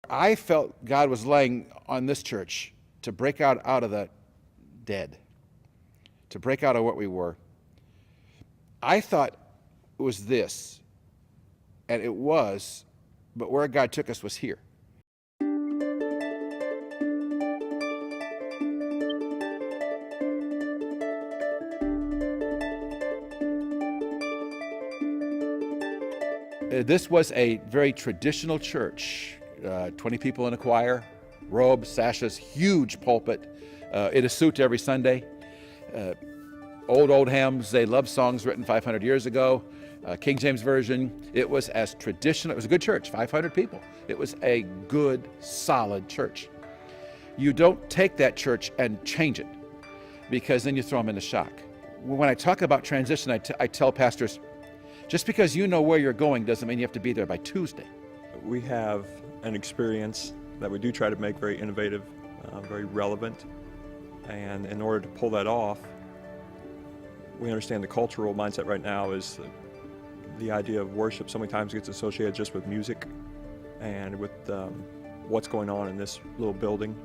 I felt God was laying on this church to break out of the dead, to break out of what we were. I thought it was this, and it was, but where God took us was here. This was a very traditional church, 20 people in a choir, robes, sashes, huge pulpit, in a suit every Sunday. Old hymns, they loved songs written 500 years ago, King James Version. It was as traditional, it was a good church, 500 people. It was a good, solid church. You don't take that church and change it, because then you throw them into shock. When I talk about transition, I tell pastors, just because you know where you're going doesn't mean you have to be there by Tuesday. We have an experience that we do try to make very innovative, very relevant, and in order to pull that off, we understand the cultural mindset right now is the idea of worship so many times gets associated just with music and with what's going on in this little building.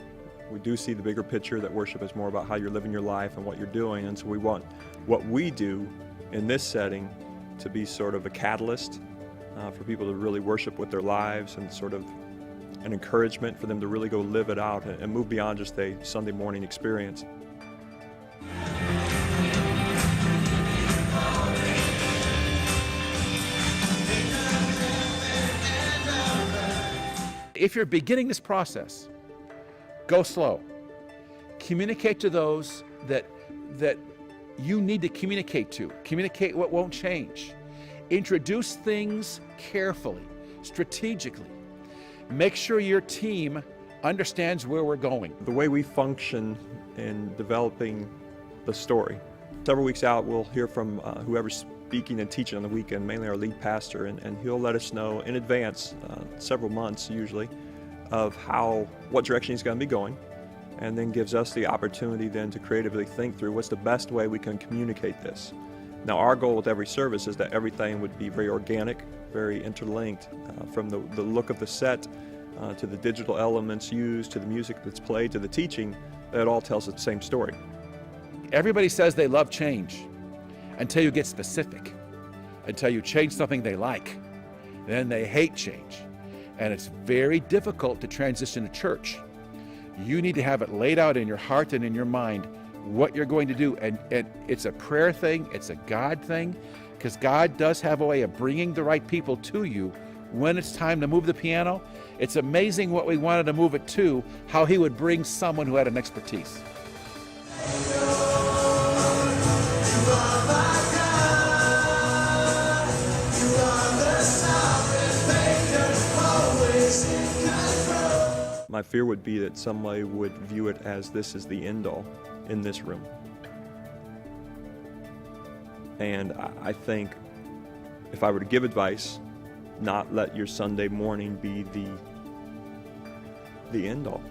We do see the bigger picture that worship is more about how you're living your life and what you're doing, and so we want what we do in this setting to be sort of a catalyst for people to really worship with their lives, and sort of an encouragement for them to really go live it out and move beyond just a Sunday morning experience. If you're beginning this process, go slow. Communicate to those that you need to communicate to. Communicate what won't change. Introduce things carefully, strategically. Make sure your team understands where we're going. The way we function in developing the story. Several weeks out, we'll hear from whoever's speaking and teaching on the weekend, mainly our lead pastor, and he'll let us know in advance, several months usually, of what direction he's going to be going, and then gives us the opportunity then to creatively think through what's the best way we can communicate this. Now, our goal with every service is that everything would be very organic, very interlinked, from the look of the set to the digital elements used, to the music that's played, to the teaching, that all tells the same story. Everybody says they love change until you get specific, until you change something they like. Then they hate change. And it's very difficult to transition to church. You need to have it laid out in your heart and in your mind what you're going to do. And it's a prayer thing, it's a God thing, because God does have a way of bringing the right people to you when it's time to move the piano. It's amazing what we wanted to move it to, how He would bring someone who had an expertise. My fear would be that somebody would view it as this is the end-all in this room. And I think if I were to give advice, not let your Sunday morning be the end-all.